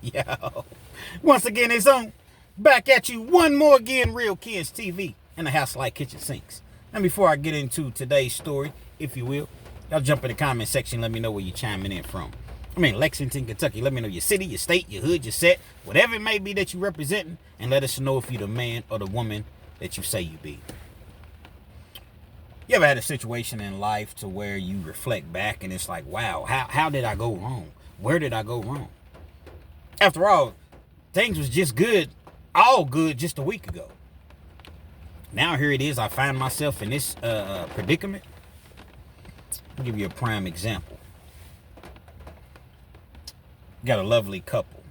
Yo, once again, it's on. Back at you one more again, Real Kids TV and the House Like Kitchen Sinks. And before I get into today's story, if you will, y'all jump in the comment section. Let me know where you're chiming in from. Lexington, Kentucky. Let me know your city, your state, your hood, your set, whatever it may be that you're representing, and let us know if you're the man or the woman that you say you be. You ever had a situation in life to where you reflect back and it's like, wow, how did I go wrong? Where did I go wrong? After all, things was just good, all good just a week ago. Now here it is, I find myself in this predicament. I'll give you a prime example. You got a lovely couple.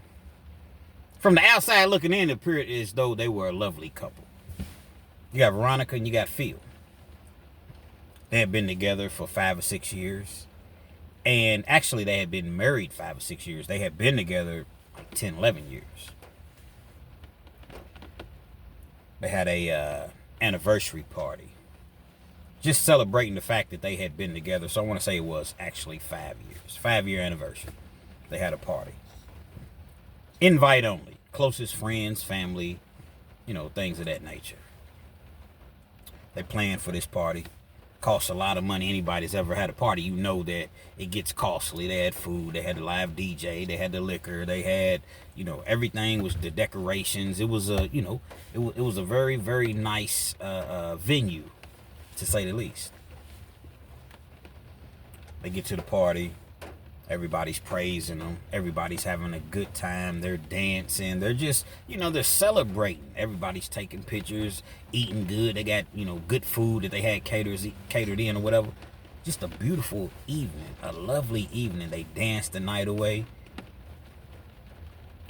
From the outside looking in, it appeared as though they were a lovely couple. You got Veronica and you got Phil. They had been together for 5 or 6 years. And actually, they had been married 5 or 6 years. They had been together like 10, 11 years. They had a anniversary party. Just celebrating the fact that they had been together. So I want to say it was actually 5 years. 5-year anniversary. They had a party. Invite only. Closest friends, family, things of that nature. They planned for this party. Costs a lot of money. Anybody's ever had a party, you know that it gets costly. They had food, they had the live DJ, they had the liquor, they had, everything was the decorations. It was a, it was a very, very nice venue, to say the least. They get to the party. Everybody's praising them. Everybody's having a good time. They're dancing. They're just, they're celebrating. Everybody's taking pictures, eating good. They got, good food that they had catered in or whatever. Just a beautiful evening, a lovely evening. They danced the night away.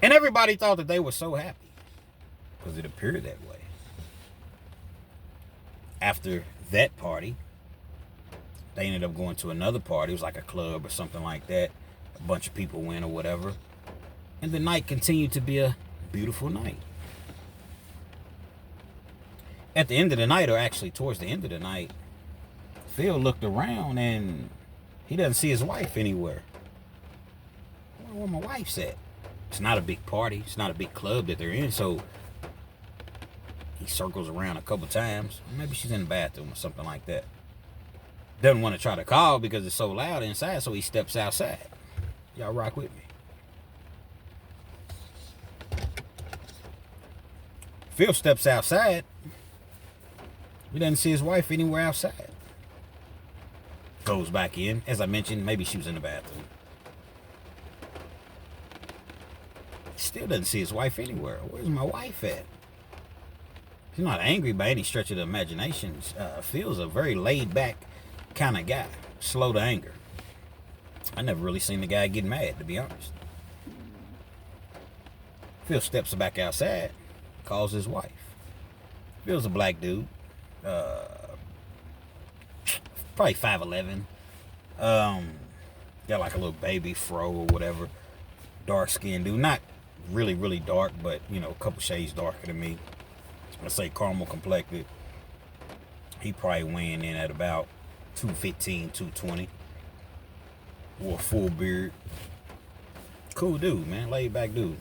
And everybody thought that they were so happy because it appeared that way. After that party, they ended up going to another party. It was like a club or something like that. A bunch of people went or whatever. And the night continued to be a beautiful night. At the end of the night, or actually towards the end of the night, Phil looked around and he doesn't see his wife anywhere. I wonder where my wife's at. It's not a big party. It's not a big club that they're in. So he circles around a couple times. Maybe she's in the bathroom or something like that. Doesn't want to try to call because it's so loud inside, so he steps outside. Y'all rock with me. Phil steps outside. He doesn't see his wife anywhere outside. Goes back in. As I mentioned, maybe she was in the bathroom. Still doesn't see his wife anywhere. Where's my wife at? He's not angry by any stretch of the imagination. Phil's a very laid back kind of guy, slow to anger. I never really seen the guy get mad, to be honest. Phil steps back outside, calls his wife. Phil's a black dude, probably 5'11". Got like a little baby fro or whatever. Dark skinned dude, not really, really dark, but a couple shades darker than me. Let's say caramel complected. He probably weighing in at about 215, 220. Wore a full beard. Cool dude, man. Laid back dude.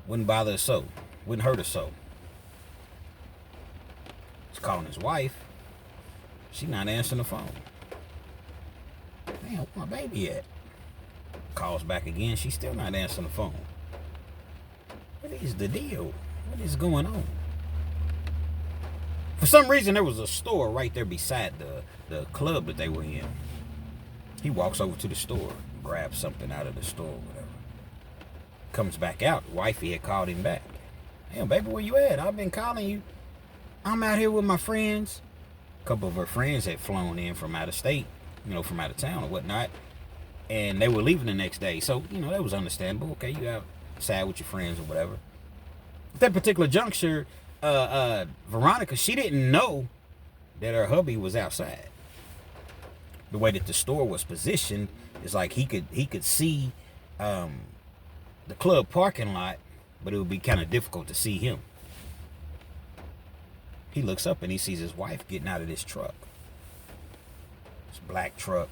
Wouldn't bother us so. Wouldn't hurt us so. He's calling his wife. She not answering the phone. Man, where my baby at? Calls back again. She's still not answering the phone. What is the deal? What is going on? For some reason, there was a store right there beside the club that they were in. He walks over to the store, grabs something out of the store, whatever. Comes back out. Wifey had called him back. Damn, baby, where you at? I've been calling you. I'm out here with my friends. A couple of her friends had flown in from out of state, from out of town or whatnot. And they were leaving the next day. So, that was understandable. Okay, you outside with your friends or whatever. At that particular juncture, Veronica, she didn't know that her hubby was outside. The way that the store was positioned is like he could see the club parking lot, but it would be kind of difficult to see him. He looks up and he sees his wife getting out of this truck. This black truck,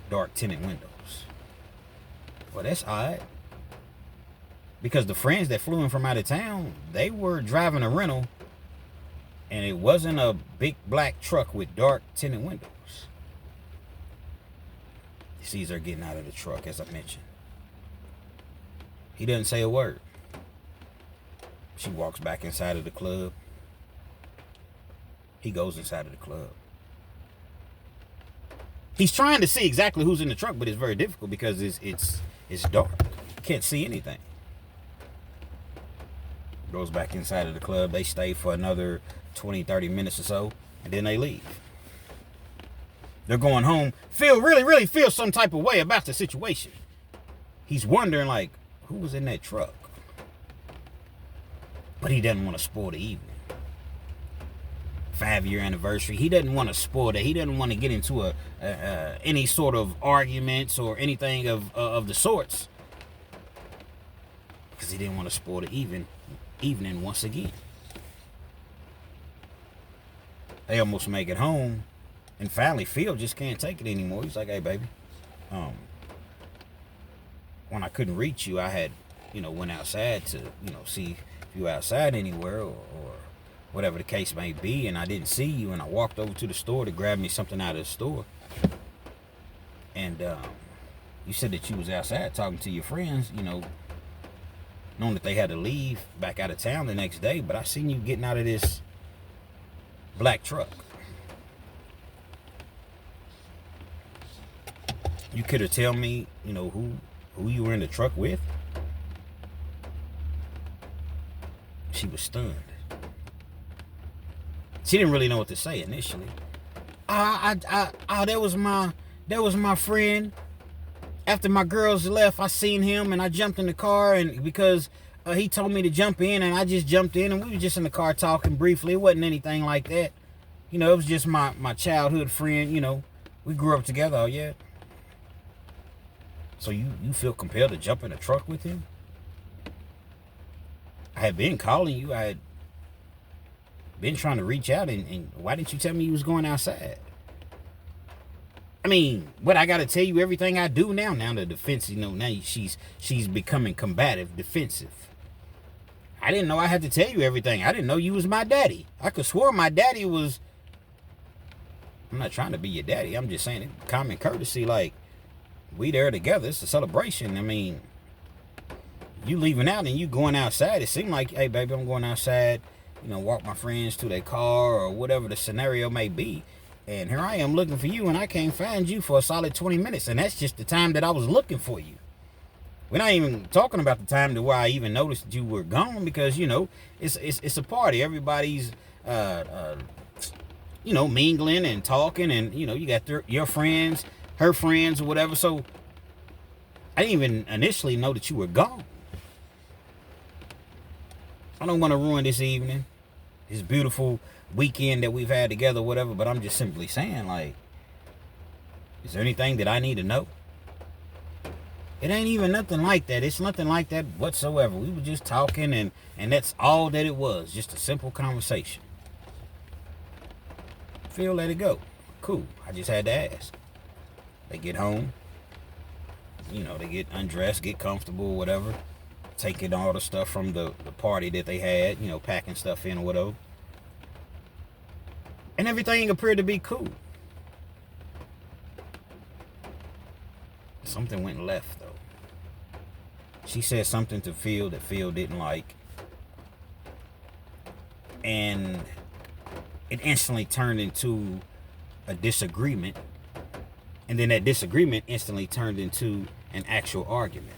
dark tinted windows. Well, that's odd. Because the friends that flew in from out of town, they were driving a rental, and it wasn't a big black truck with dark tinted windows. He sees her getting out of the truck, as I mentioned. He doesn't say a word. She walks back inside of the club. He goes inside of the club. He's trying to see exactly who's in the truck, but it's very difficult because it's dark. Can't see anything. Goes back inside of the club. They stay for another 20, 30 minutes or so, and then they leave. They're going home. Really feel some type of way about the situation. He's wondering, like, who was in that truck? But he doesn't want to spoil the evening. 5-year anniversary. He doesn't want to spoil that. He doesn't want to get into any sort of arguments or anything of the sorts, because he didn't want to spoil the evening once again. They almost make it home, and finally Phil just can't take it anymore. He's like, "Hey, baby, when I couldn't reach you, I had, went outside to, see if you were outside anywhere or whatever the case may be, and I didn't see you, and I walked over to the store to grab me something out of the store, and you said that you was outside talking to your friends, knowing that they had to leave back out of town the next day, but I seen you getting out of this black truck. You could have tell me, who you were in the truck with?" She was stunned. She didn't really know what to say initially. That was my friend. After my girls left, I seen him and I jumped in the car, and because he told me to jump in, and I just jumped in, and we were just in the car talking briefly. It wasn't anything like that. It was just my childhood friend. We grew up together. Oh yeah. So you feel compelled to jump in a truck with him? I had been calling you. I had been trying to reach out, and why didn't you tell me you was going outside? I mean, what, I gotta tell you everything I do now? Now the defense, now she's becoming combative, defensive. I didn't know I had to tell you everything. I didn't know you was my daddy. I could swear my daddy was... I'm not trying to be your daddy. I'm just saying it, common courtesy, like, we there together. It's a celebration. I mean, you leaving out and you going outside. It seemed like, "Hey, baby, I'm going outside, walk my friends to their car," or whatever the scenario may be. And here I am looking for you, and I can't find you for a solid 20 minutes. And that's just the time that I was looking for you. We're not even talking about the time to where I even noticed that you were gone, because, it's a party. Everybody's, mingling and talking, and, you got your friends, her friends, or whatever. So I didn't even initially know that you were gone. I don't want to ruin this evening, this beautiful weekend that we've had together, whatever, but I'm just simply saying, like, is there anything that I need to know? It ain't even nothing like that. It's nothing like that whatsoever. We were just talking, and that's all that it was. Just a simple conversation. Phil let it go. Cool. I just had to ask. They get home. They get undressed, get comfortable, whatever. Taking all the stuff from the party that they had, packing stuff in or whatever. And everything appeared to be cool. Something went left, though. She said something to Phil that Phil didn't like. And it instantly turned into a disagreement. And then that disagreement instantly turned into an actual argument.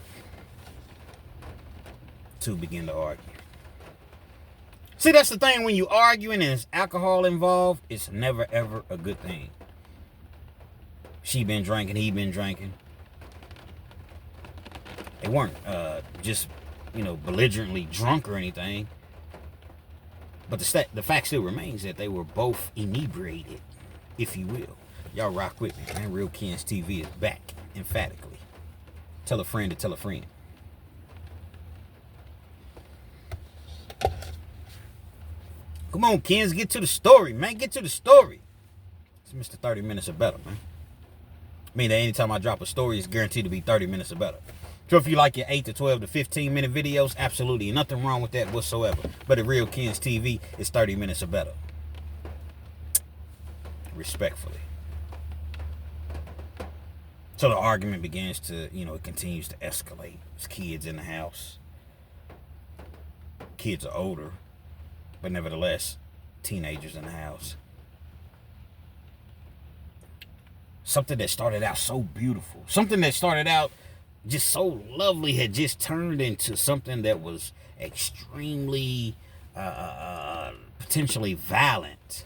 Two begin to argue. See, that's the thing. When you arguing and there's alcohol involved, it's never, ever a good thing. She been drinking, he been drinking. They weren't just, belligerently drunk or anything. But the fact still remains that they were both inebriated, if you will. Y'all rock with me, man. Real Kens TV is back, emphatically. Tell a friend to tell a friend. Come on, Kens, get to the story, man. Get to the story. It's Mr. 30 Minutes or Better, man. I mean, anytime I drop a story, it's guaranteed to be 30 minutes or better. So if you like your 8 to 12 to 15 minute videos, absolutely nothing wrong with that whatsoever. But at Real Kens TV, it's 30 minutes or better. Respectfully. So the argument begins to, it continues to escalate. There's kids in the house. Kids are older, but nevertheless, teenagers in the house. Something that started out so beautiful, something that started out just so lovely, had just turned into something that was extremely potentially violent.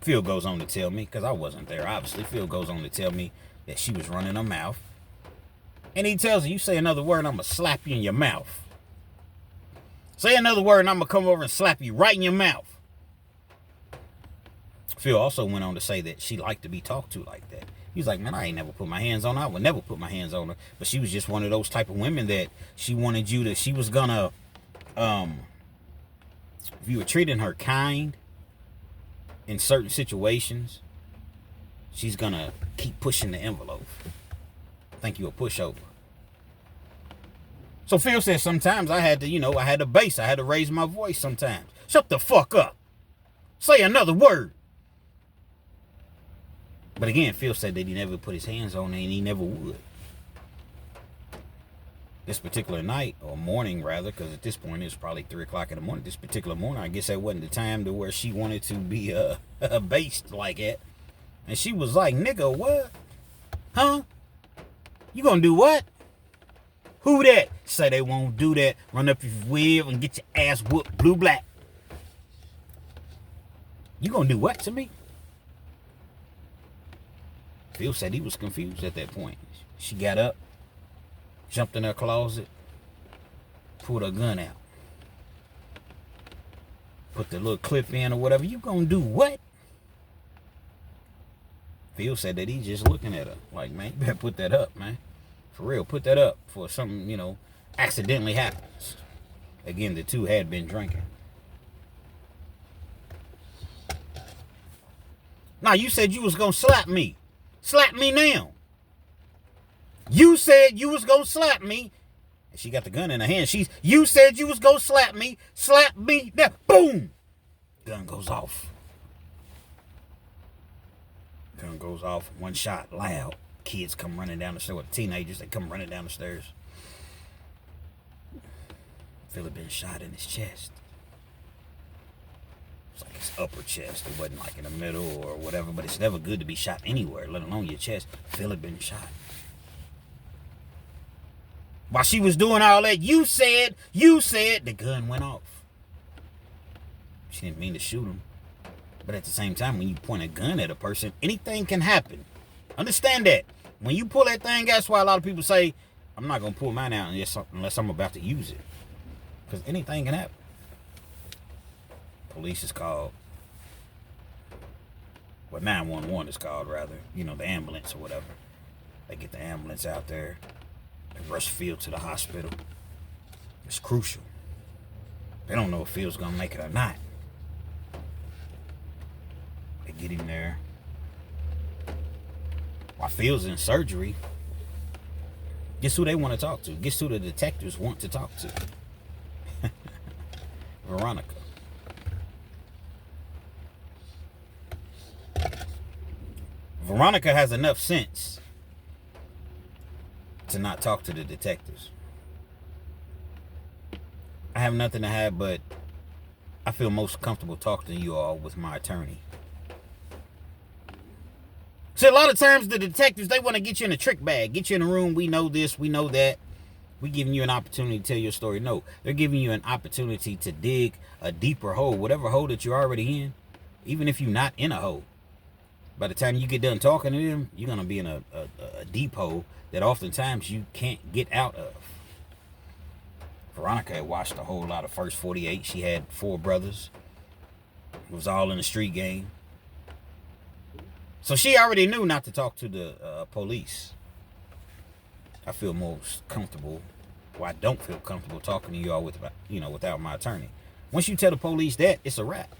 Phil goes on to tell me, because I wasn't there, obviously, Phil goes on to tell me that she was running her mouth. And he tells her, you say another word, I'm going to slap you in your mouth. Say another word, and I'm going to come over and slap you right in your mouth. Phil also went on to say that she liked to be talked to like that. He was like, man, I ain't never put my hands on her. I would never put my hands on her. But she was just one of those type of women that she wanted you to, she was going to, if you were treating her kind in certain situations, she's going to keep pushing the envelope. Think you a pushover. So Phil says sometimes I had to, I had to bass. I had to raise my voice sometimes. Shut the fuck up. Say another word. But again, Phil said that he never put his hands on her and he never would. This particular night, or morning rather, because at this point it's probably 3 o'clock in the morning. This particular morning, I guess that wasn't the time to where she wanted to be based like that. And she was like, nigga, what? Huh? You gonna do what? Who that? Say they won't do that. Run up your wheel and get your ass whooped blue black. You gonna do what to me? Phil said he was confused at that point. She got up, jumped in her closet, pulled her gun out, put the little clip in or whatever. You gonna do what? Phil said that he's just looking at her like, man, you better put that up, man. For real, put that up for something, accidentally happens. Again, the two had been drinking. Now, you said you was gonna slap me. Slap me now. You said you was gonna slap me. And she got the gun in her hand. You said you was gonna slap me. Slap me now. Boom. Gun goes off. Gun goes off. One shot. Loud. Kids come running down the stairs. Teenagers, they come running down the stairs. Phil had been shot in his chest. It's like his upper chest. It wasn't like in the middle or whatever, but it's never good to be shot anywhere, let alone your chest. Phil had been shot. While she was doing all that, you said, the gun went off. She didn't mean to shoot him. But at the same time, when you point a gun at a person, anything can happen. Understand that. When you pull that thing, that's why a lot of people say, I'm not going to pull mine out unless I'm about to use it. Because anything can happen. Police is called. Well, 911 is called, rather. The ambulance or whatever. They get the ambulance out there. They rush Phil to the hospital. It's crucial. They don't know if Phil's going to make it or not. They get him there. While Phil's in surgery, guess who they want to talk to? Guess who the detectives want to talk to? Veronica. Veronica has enough sense to not talk to the detectives. I have nothing to hide, but I feel most comfortable talking to you all with my attorney. See, a lot of times the detectives, they want to get you in a trick bag, get you in a room. We know this, we know that. We're giving you an opportunity to tell your story. No, they're giving you an opportunity to dig a deeper hole, whatever hole that you're already in, even if you're not in a hole. By the time you get done talking to them, you're going to be in a deep hole that oftentimes you can't get out of. Veronica had watched a whole lot of First 48. She had 4 brothers. It was all in the street game. So she already knew not to talk to the police. I feel most comfortable, I don't feel comfortable talking to you all without my attorney. Once you tell the police that, it's a wrap.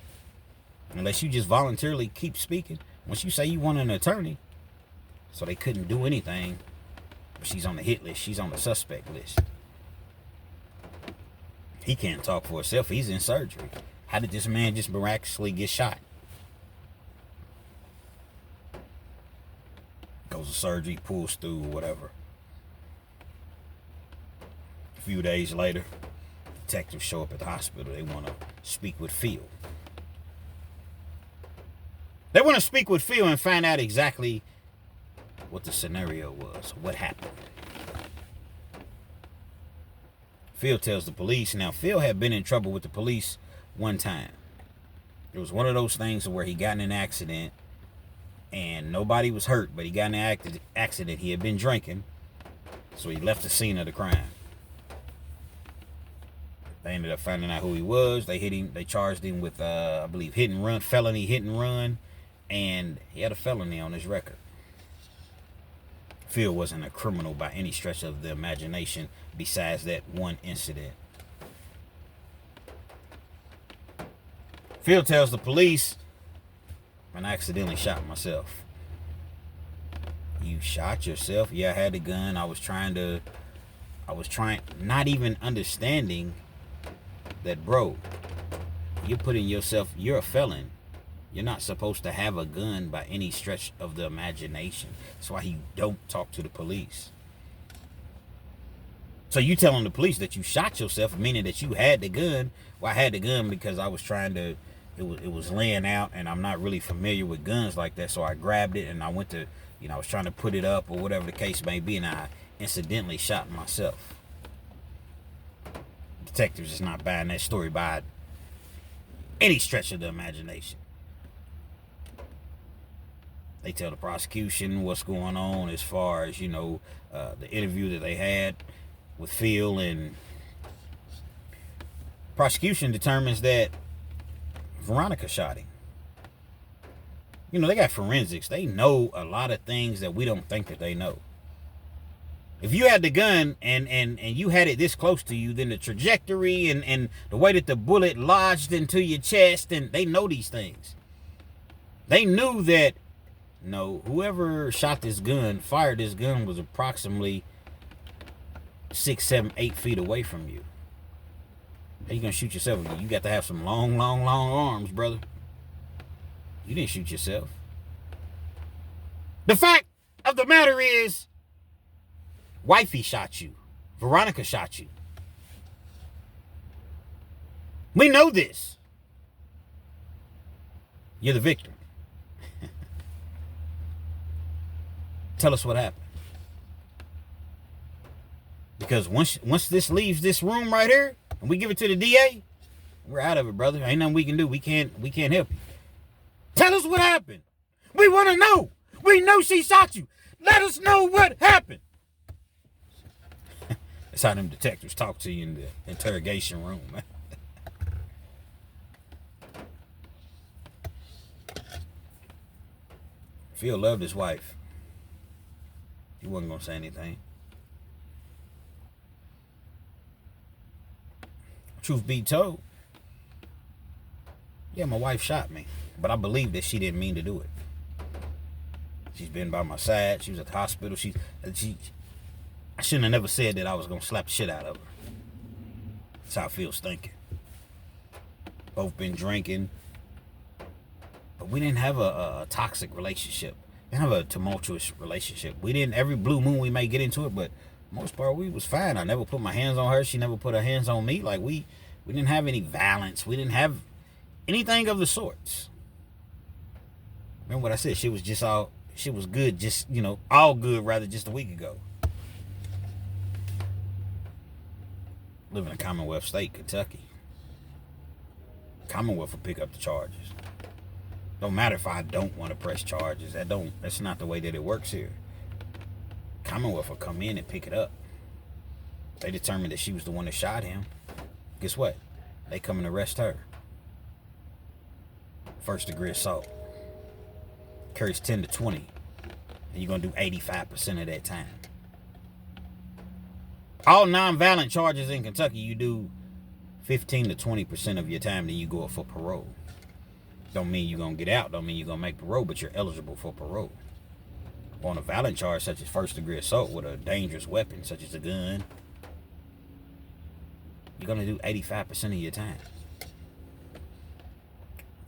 Unless you just voluntarily keep speaking. Once you say you want an attorney, So they couldn't do anything. She's on the hit list. She's on the suspect list. He can't talk for himself. He's in surgery. How did this man just miraculously get shot? Goes to surgery, pulls through, whatever. A few days later, detectives show up at the hospital. They want to speak with Phil. They want to speak with Phil and find out exactly what the scenario was, what happened. Phil tells the police. Now, Phil had been in trouble with the police one time. It was one of those things where he got in an accident and nobody was hurt, but he got in an accident. He had been drinking, so he left the scene of the crime. They ended up finding out who he was. They hit him. They charged him with, I believe, hit and run, felony hit and run, and he had a felony on his record. Phil wasn't a criminal by any stretch of the imagination besides that one incident. Phil tells the police, "I accidentally shot myself." You shot yourself? Yeah, I had the gun. I was trying, not even understanding that, bro, you're putting yourself, you're a felon. You're not supposed to have a gun by any stretch of the imagination. That's why you don't talk to the police. So you telling the police that you shot yourself, meaning that you had the gun. Well, I had the gun because I was trying to, it was laying out, and I'm not really familiar with guns like that, so I grabbed it and I went to, I was trying to put it up or whatever the case may be, and I incidentally shot myself. Detectives is not buying that story by any stretch of the imagination. They tell the prosecution what's going on as far as, the interview that they had with Phil, and prosecution determines that Veronica shot him. They got forensics. They know a lot of things that we don't think that they know. If you had the gun and you had it this close to you, then the trajectory and the way that the bullet lodged into your chest, and they know these things. They knew that, whoever shot this gun, fired this gun, was approximately 6, 7, 8 feet away from you. How you gonna shoot yourself? You got to have some long, long, long arms, brother. You didn't shoot yourself. The fact of the matter is, WIFEY shot you. Veronica shot you. We know this. You're the victim. Tell us what happened. Because once this leaves this room right here, and we give it to the DA, we're out of it, brother. Ain't nothing we can do. We can't help you. Tell us what happened. We want to know. We know she shot you. Let us know what happened. That's how them detectives talk to you in the interrogation room, man. Phil loved his wife. He wasn't going to say anything. Truth be told, yeah, my wife shot me, but I believe that she didn't mean to do it. She's been by my side. She was at the hospital. I shouldn't have never said that I was going to slap the shit out of her. That's how Phil's thinking. Both been drinking, but we didn't have a toxic relationship. We didn't have a tumultuous relationship. We didn't, every blue moon we may get into it, but most part we was fine. I never put my hands on her. She never put her hands on me. Like we didn't have any violence. We didn't have anything of the sorts. Remember what I said? She was good, just, all good rather just a week ago. Live in a Commonwealth state, Kentucky. Commonwealth will pick up the charges. Don't matter if I don't want to press charges. That's not the way that it works here. Commonwealth will come in and pick it up. They determined that she was the one that shot him. Guess what? They come and arrest her. First degree assault. Carries 10 to 20. And you're going to do 85% of that time. All non-violent charges in Kentucky, you do 15 to 20% of your time, then you go up for parole. Don't mean you're going to get out. Don't mean you're going to make parole, but you're eligible for parole. on a violent charge such as first-degree assault with a dangerous weapon such as a gun, you're going to do 85% of your time.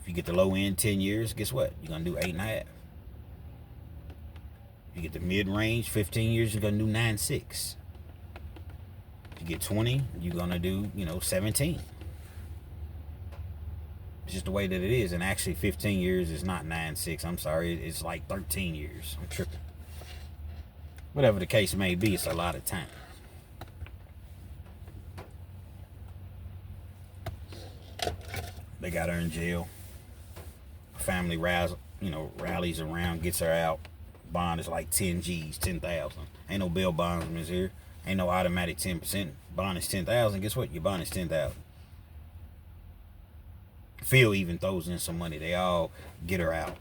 If you get the low end, 10 years, guess what? You're going to do 8.5. If you get the mid-range, 15 years, you're going to do 9.6. If you get 20, you're going to do, 17. It's just the way that it is. And actually, 15 years is not 9.6. I'm sorry. It's like 13 years. I'm tripping. Whatever the case may be, it's a lot of time. They got her in jail. Family rallies around, gets her out. Bond is like 10 G's, 10,000. Ain't no bail bondsmen here. Ain't no automatic 10%. Bond is 10,000. Guess what? Your bond is 10,000. Phil even throws in some money. They all get her out.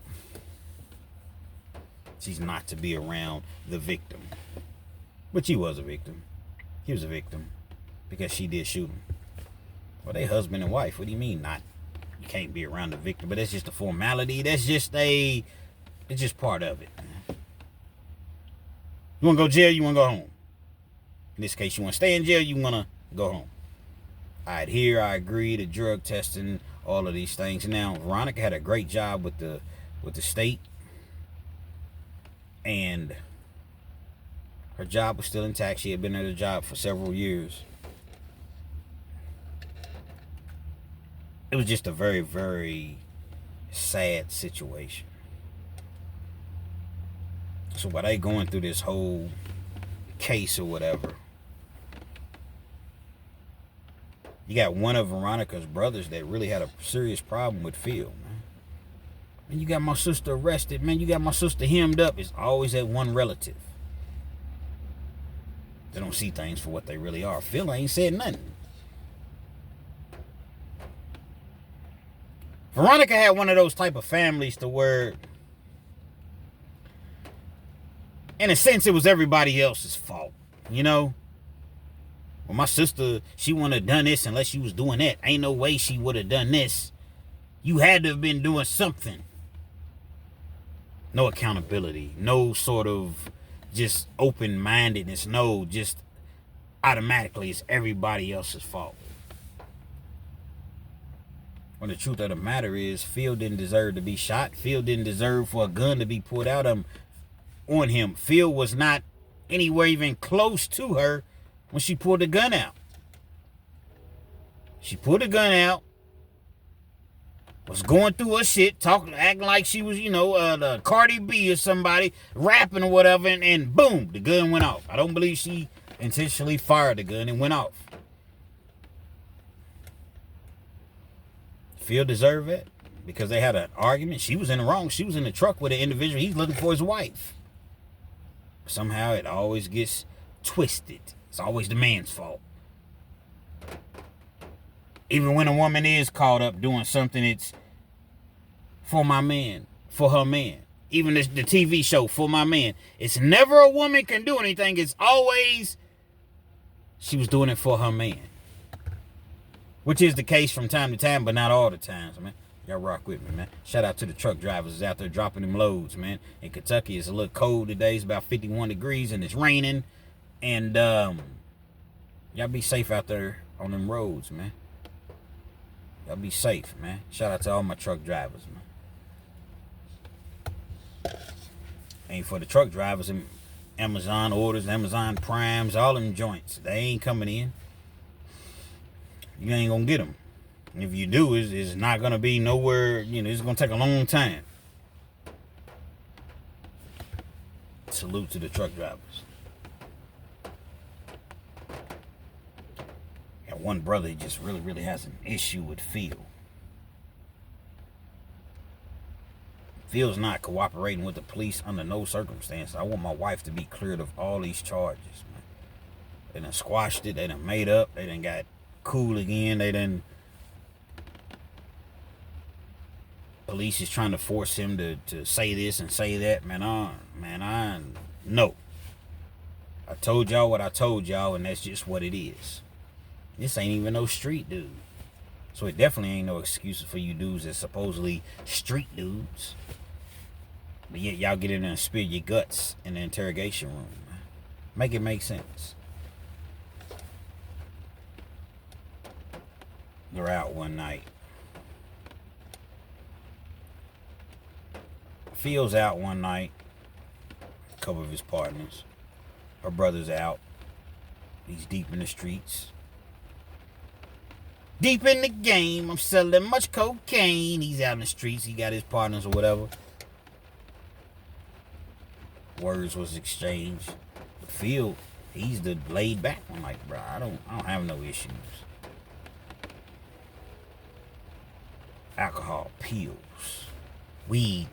She's not to be around the victim. But she was a victim. He was a victim because she did shoot him. Well, they husband and wife. What do you mean not? You can't be around the victim. But that's just a formality. It's just part of it. You want to go to jail, you want to go home. In this case, you want to stay in jail, you want to go home. I adhere, I agree to drug testing, all of these things. Now, Veronica had a great job with the state. And her job was still intact. She had been at her job for several years. It was just a very, very sad situation. So while they going through this whole case or whatever, you got one of Veronica's brothers that really had a serious problem with Phil, man. And you got my sister arrested, man. You got my sister hemmed up. It's always that one relative. They don't see things for what they really are. Phil ain't said nothing. Veronica had one of those type of families to where, in a sense, it was everybody else's fault, Well, my sister, she wouldn't have done this unless she was doing that. Ain't no way she would have done this. You had to have been doing something. No accountability. No sort of just open-mindedness. No, just automatically it's everybody else's fault. When the truth of the matter is, Phil didn't deserve to be shot. Phil didn't deserve for a gun to be pulled out on him. Phil was not anywhere even close to her when she pulled the gun out. She pulled the gun out, was going through her shit, acting like she was, the Cardi B or somebody, rapping or whatever, and boom, the gun went off. I don't believe she intentionally fired the gun and went off. Phil deserved it because they had an argument. She was in the wrong. She was in the truck with an individual. He's looking for his wife. Somehow it always gets twisted. It's always the man's fault. Even when a woman is caught up doing something, it's for my man, for her man. Even the TV show, For My Man. It's never a woman can do anything. It's always she was doing it for her man. Which is the case from time to time, but not all the times, man. Y'all rock with me, man. Shout out to the truck drivers out there dropping them loads, man. In Kentucky, it's a little cold today. It's about 51 degrees and it's raining. And y'all be safe out there on them roads, man. Y'all be safe, man. Shout out to all my truck drivers, man. And for the truck drivers, and Amazon orders, Amazon Primes, all them joints, they ain't coming in. You ain't gonna get them. If you do, it's not gonna be nowhere. It's gonna take a long time. Salute to the truck drivers. Got one brother who just really, really has an issue with Phil. Phil's not cooperating with the police under no circumstance. I want my wife to be cleared of all these charges, man. They done squashed it. They done made up. They done got cool again. They done. Police is trying to force him to say this and say that. I no. I told y'all what I told y'all, and that's just what it is. This ain't even no street dude. So it definitely ain't no excuse for you dudes that's supposedly street dudes. But yet y'all get in there and spill your guts in the interrogation room. Make it make sense. They're out one night. Phil's out one night. A couple of his partners. Her brother's out. He's deep in the streets. Deep in the game. I'm selling much cocaine. He's out in the streets. He got his partners or whatever. Words was exchanged. But Phil, he's the laid back one. Like, bro, I don't have no issues. Alcohol, pills, weed,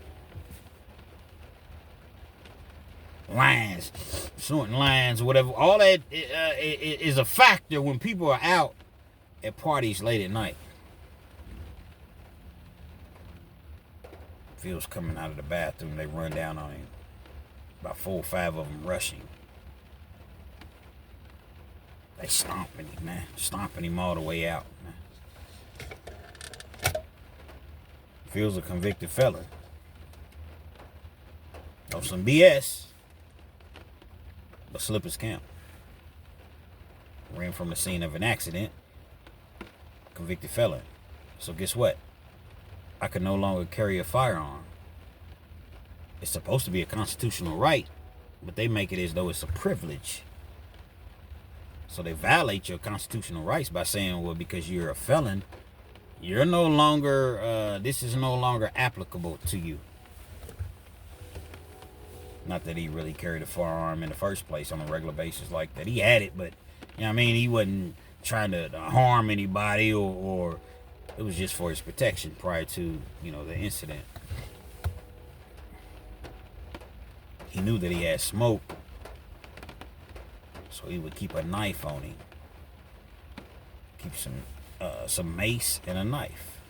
lines, snorting lines, or whatever. All that is a factor when people are out at parties late at night. Phil's coming out of the bathroom. They run down on him. About 4 or 5 of them rushing. They stomping him, man. Stomping him all the way out, man. Phil's a convicted felon. No some BS. But slippers count. Ran from the scene of an accident. Convicted felon. So guess what? I can no longer carry a firearm. It's supposed to be a constitutional right, but they make it as though it's a privilege. So they violate your constitutional rights by saying, well, because you're a felon, you're no longer, this is no longer applicable to you. Not that he really carried a firearm in the first place on a regular basis like that. He had it, but, you know what I mean? He wasn't trying to harm anybody or it was just for his protection prior to, you know, the incident. He knew that he had smoke, so he would keep a knife on him. Keep some mace and a knife.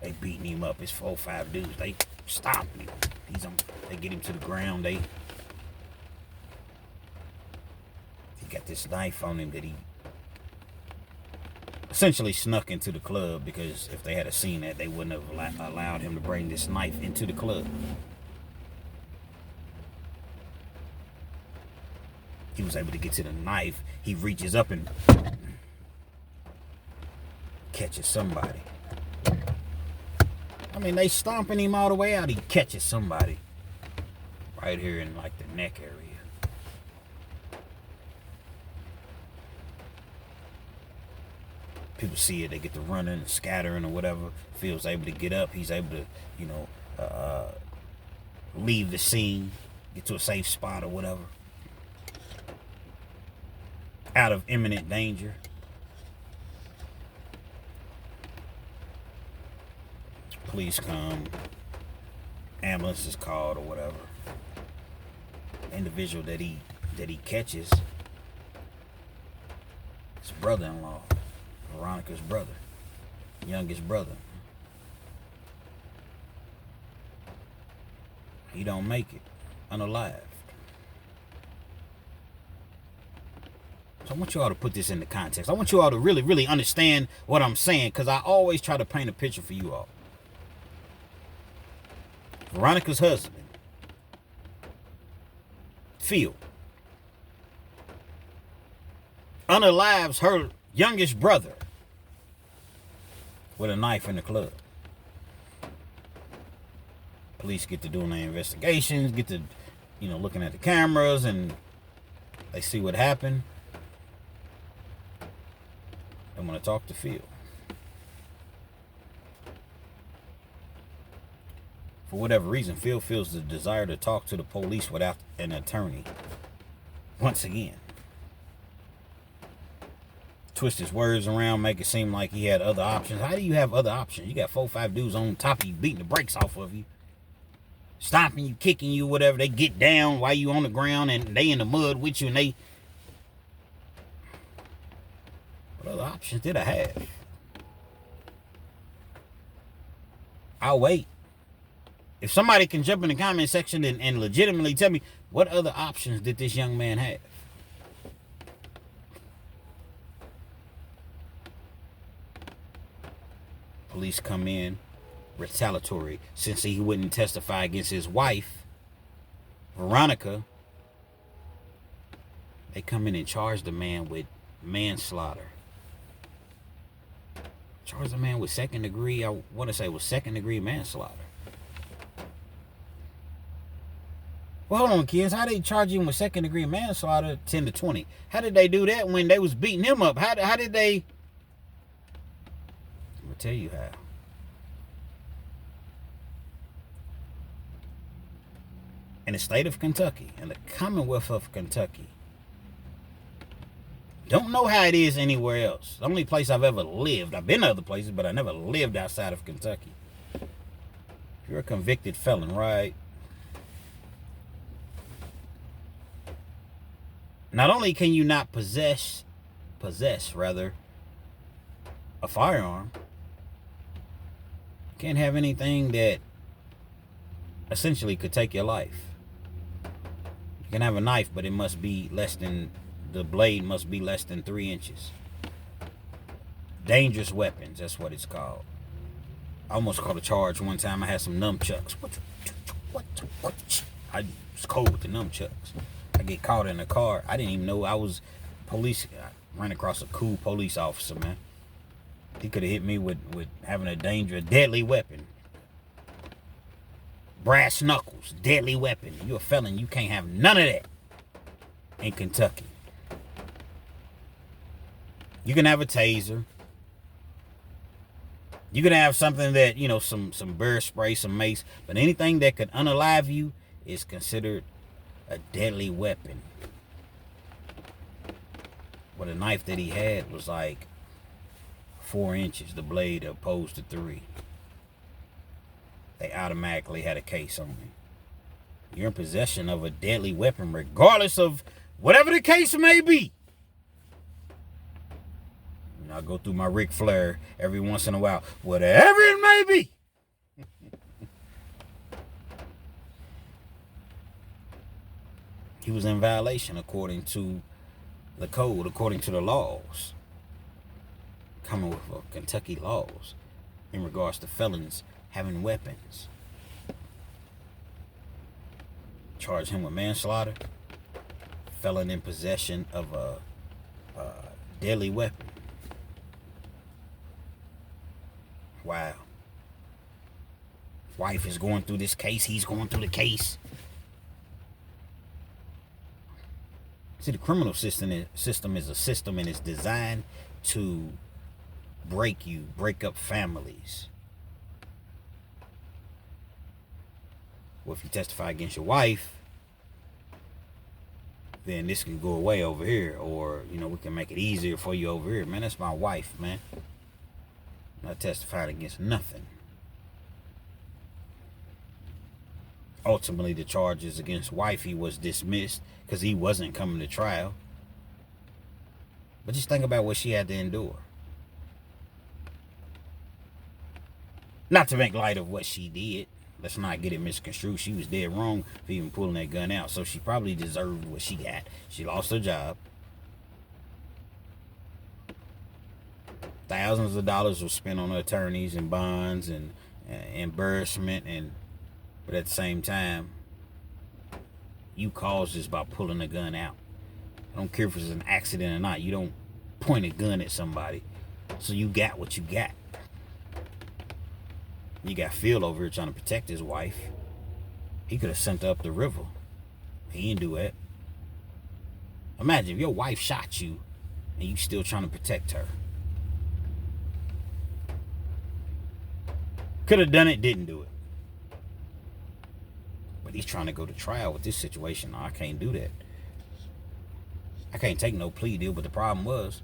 They beating him up. It's 4 or 5 dudes. They stomping him. They get him to the ground. He got this knife on him that he essentially snuck into the club, because if they had seen that, they wouldn't have allowed him to bring this knife into the club. He was able to get to the knife. He reaches up and catches somebody. I mean, they stomping him all the way out. He catches somebody right here in like the neck area. People see it, they get to running and scattering or whatever. Phil's able to get up. He's able to, you know, leave the scene, get to a safe spot or whatever. Out of imminent danger. Police come. Ambulance is called or whatever. The individual that he catches, his brother-in-law. Veronica's brother, youngest brother. He don't make it, unalived. So I want you all to put this into context. I want you all to really, really understand what I'm saying, because I always try to paint a picture for you all. Veronica's husband, Phil, unalives her youngest brother with a knife in the club. Police get to doing their investigations, get to, you know, looking at the cameras, and they see what happened. They want to talk to Phil. For whatever reason, Phil feels the desire to talk to the police without an attorney. Once again. Twist his words around, make it seem like he had other options. How do you have other options? You got 4 or 5 dudes on top of you, beating the brakes off of you, stomping you, kicking you, whatever. They get down while you on the ground, and they in the mud with you, and they... What other options did I have? I'll wait. If somebody can jump in the comment section and legitimately tell me, what other options did this young man have? Police come in, retaliatory. Since he wouldn't testify against his wife, Veronica, they come in and charge the man with manslaughter. Charge the man with second degree, I want to say it was second degree manslaughter. Well, hold on, kids. How they charge him with second degree manslaughter 10 to 20? How did they do that when they was beating him up? How did they? I'm going to tell you how. In the state of Kentucky, in the Commonwealth of Kentucky, don't know how it is anywhere else. The only place I've ever lived, I've been to other places, but I never lived outside of Kentucky. If you're a convicted felon, right? Not only can you not possess a firearm, you can't have anything that essentially could take your life. You can have a knife, but it must be the blade must be less than 3 inches. Dangerous weapons, that's what it's called. I almost caught a charge one time. I had some nunchucks. I was cold with the nunchucks. I get caught in a car. I didn't even know I was police. I ran across a cool police officer, man. He could have hit me with having a deadly weapon. Brass knuckles, deadly weapon. You're a felon. You can't have none of that in Kentucky. You can have a taser. You can have something that, some bear spray, some mace. But anything that could unalive you is considered a deadly weapon. Well, the knife that he had was like 4 inches, the blade opposed to 3. They automatically had a case on me. You're in possession of a deadly weapon, regardless of whatever the case may be. I go through my Ric Flair every once in a while, whatever it may be. He was in violation according to the code, according to the laws. Commonwealth of Kentucky laws in regards to felons having weapons. Charge him with manslaughter, felon in possession of a deadly weapon. Wow. Wife is going through this case. He's going through the case. See, the criminal system is a system, and it's designed to break up families. Well, if you testify against your wife, then this can go away over here, or we can make it easier for you over here. Man, that's my wife, man. I'm not testifying against nothing. Ultimately, the charges against WIFEY was dismissed because he wasn't coming to trial. But just think about what she had to endure. Not to make light of what she did. Let's not get it misconstrued. She was dead wrong for even pulling that gun out. So she probably deserved what she got. She lost her job. Thousands of dollars were spent on attorneys and bonds and embarrassment, but at the same time, you caused this by pulling a gun out. I don't care if it's an accident or not. You don't point a gun at somebody. So you got what you got. You got Phil over here trying to protect his wife. He could have sent her up the river. He didn't do that. Imagine if your wife shot you and you still trying to protect her. Could have done it, didn't do it. But he's trying to go to trial with this situation. No, I can't do that. I can't take no plea deal. But the problem was,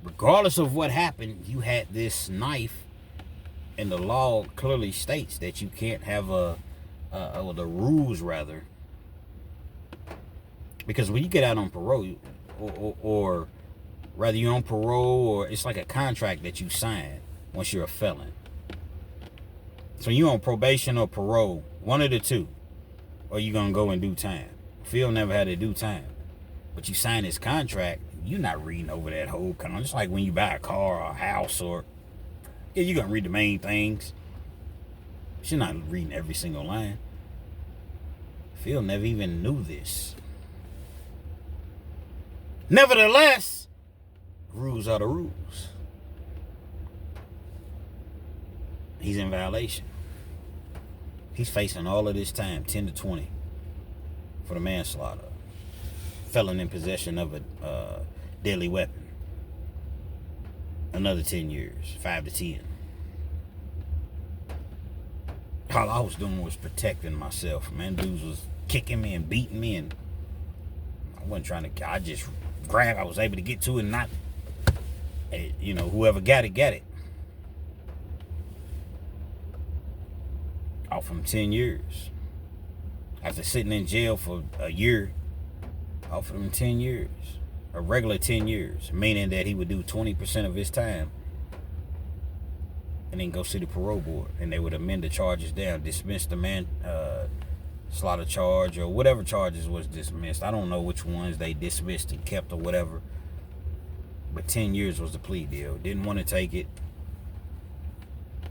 regardless of what happened, you had this knife, and the law clearly states that you can't have the rules rather. Because when you get out on parole, or rather you're on parole, or it's like a contract that you sign once you're a felon. So you on probation or parole, one of the two, or you gonna go and do time. Phil never had to do time, but you sign this contract. You're not reading over that whole contract. Just like when you buy a car or a house or Yeah, you're going to read the main things. She's not reading every single line. Phil never even knew this. Nevertheless, rules are the rules. He's in violation. He's facing all of this time, 10 to 20, for the manslaughter. Felon in possession of a deadly weapon. Another 10 years, 5 to 10. All I was doing was protecting myself, man. Dudes was kicking me and beating me, and I wasn't trying to. I just grabbed. I was able to get to it, and not, whoever got it. Off from 10 years. After sitting in jail for a year, off from 10 years. A regular 10 years, meaning that he would do 20% of his time and then go see the parole board, and they would amend the charges down, dismiss the slaughter charge, or whatever charges was dismissed. I don't know which ones they dismissed and kept or whatever, but 10 years was the plea deal. Didn't want to take it.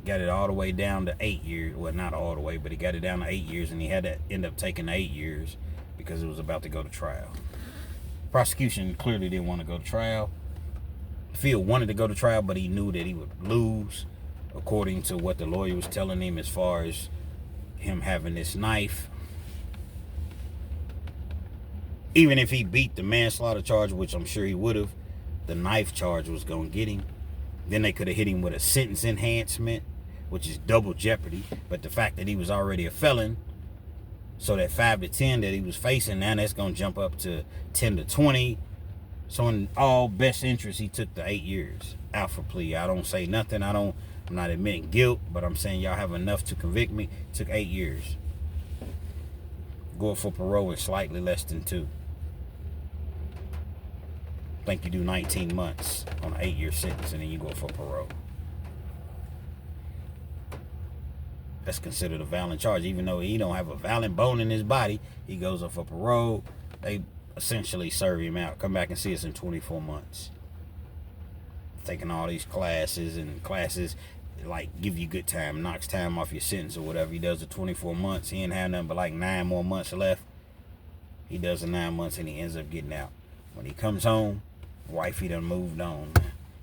Got it all the way down to 8 years. Well, not all the way, but he got it down to 8 years, and he had to end up taking 8 years because it was about to go to trial. Prosecution clearly didn't want to go to trial. Phil wanted to go to trial, but he knew that he would lose, according to what the lawyer was telling him, as far as him having this knife. Even if he beat the manslaughter charge, which I'm sure he would have, the knife charge was going to get him. Then they could have hit him with a sentence enhancement, which is double jeopardy. But the fact that he was already a felon, so that 5 to 10 that he was facing, now that's going to jump up to 10 to 20. So in all best interest, he took the 8 years out for plea. I don't say nothing. I'm not admitting guilt, but I'm saying y'all have enough to convict me. Took 8 years. Going for parole is slightly less than 2. I think you do 19 months on an 8-year sentence, and then you go for parole. That's considered a violent charge, even though he don't have a violent bone in his body. He goes up for parole. They essentially serve him out. Come back and see us in 24 months. Taking all these classes, and classes like give you good time, knocks time off your sentence or whatever. He does the 24 months. He ain't have nothing but like 9 more months left. He does the 9 months, and he ends up getting out. When he comes home, wifey done moved on.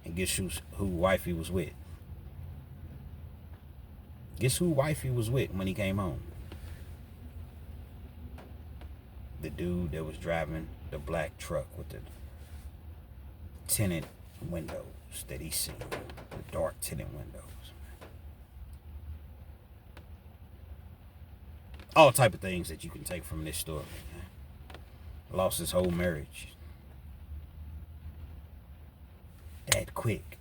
And guess who wifey was with? Guess who wifey was with when he came home? The dude that was driving the black truck with the tinted windows that he seen. The dark tinted windows. All type of things that you can take from this story. Lost his whole marriage. That quick.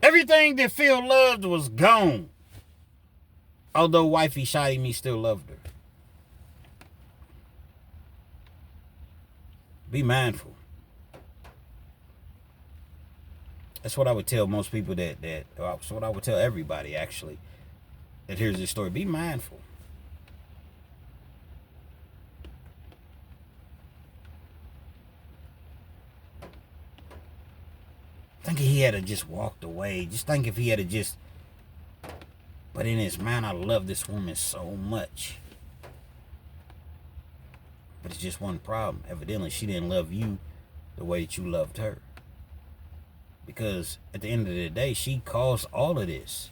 Everything that Phil loved was gone. Although wifey shot him, he still loved her. Be mindful. That's what I would tell most people that's what I would tell everybody, actually, that hears this story. Be mindful. Think if he had just walked away. Just think if he had just... But in his mind, I love this woman so much. But it's just one problem. Evidently, she didn't love you the way that you loved her. Because at the end of the day, she caused all of this.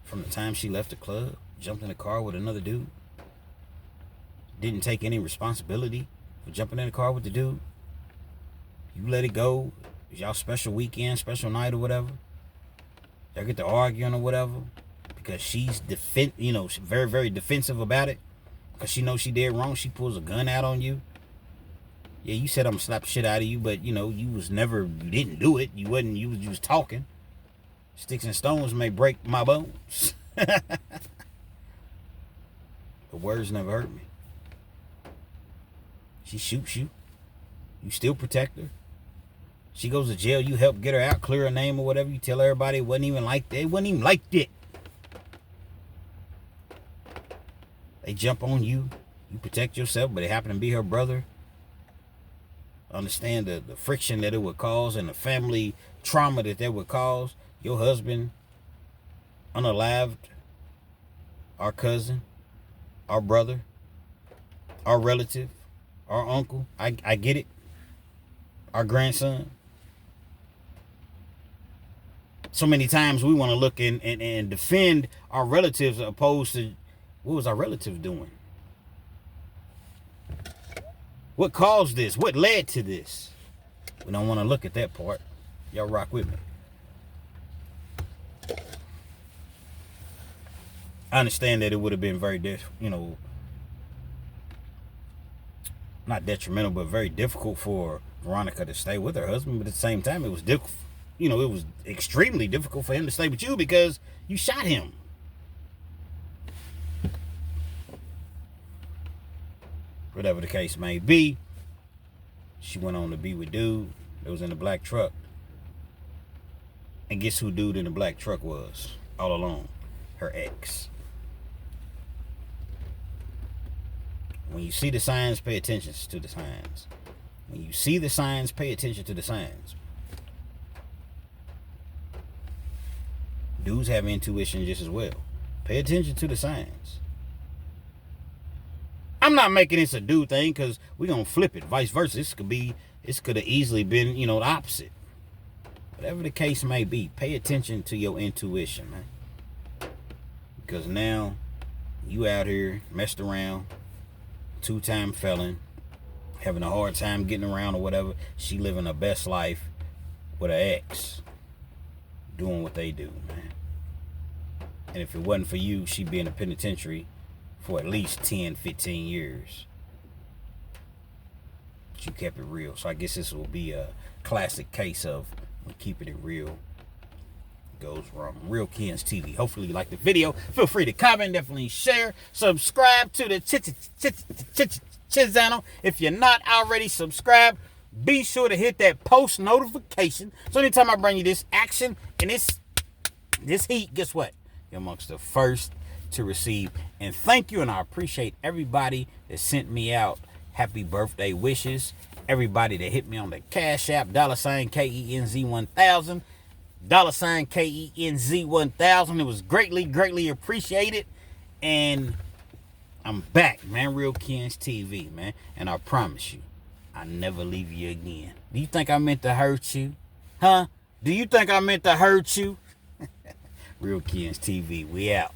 From the time she left the club, jumped in the car with another dude. Didn't take any responsibility for jumping in the car with the dude. You let it go. It was y'all special weekend, special night or whatever. Y'all get to arguing or whatever. Because she's very, very defensive about it. Because she knows she did wrong. She pulls a gun out on you. Yeah, you said I'm gonna slap the shit out of you, but you didn't do it. You was talking. Sticks and stones may break my bones. But words never hurt me. She shoots you. You still protect her. She goes to jail. You help get her out, clear her name or whatever. You tell everybody it wasn't even like that. It wasn't even like that. They jump on you. You protect yourself, but it happened to be her brother. understand the friction that it would cause and the family trauma that would cause. Your husband, unalived, our cousin, our brother, our relative, our uncle. I get it. Our grandson. So many times we want to look and defend our relatives opposed to what was our relative doing? What caused this? What led to this? We don't want to look at that part. Y'all rock with me. I understand that it would have been very, not detrimental, but very difficult for Veronica to stay with her husband. But at the same time, it was difficult. It was extremely difficult for him to stay with you because you shot him. Whatever the case may be, she went on to be with dude that was in the black truck. And guess who dude in the black truck was all along? Her ex. When you see the signs, pay attention to the signs. When you see the signs, pay attention to the signs. Dudes have intuition just as well. Pay attention to the signs. I'm not making this a dude thing because we're going to flip it. Vice versa. This could have easily been, the opposite. Whatever the case may be, pay attention to your intuition, man. Because now you out here messed around, 2-time felon, having a hard time getting around or whatever. She living her best life with her ex, doing what they do, man. And if it wasn't for you, she'd be in the penitentiary for at least 10, 15 years. But you kept it real. So I guess this will be a classic case of when keeping it real goes wrong. Real Kens TV. Hopefully you like the video. Feel free to comment, definitely share, subscribe to the channel. If you're not already subscribed, be sure to hit that post notification. So anytime I bring you this action and this heat, guess what? You're amongst the first to receive. And thank you, and I appreciate everybody that sent me out happy birthday wishes. Everybody that hit me on the Cash App, $KENZ1000, $KENZ1000. It was greatly appreciated. And I'm back, man. Real Kens TV, man. And I promise you, I never leave you again. Do you think I meant to hurt you? Huh? Do you think I meant to hurt you? Real Kens TV, we out.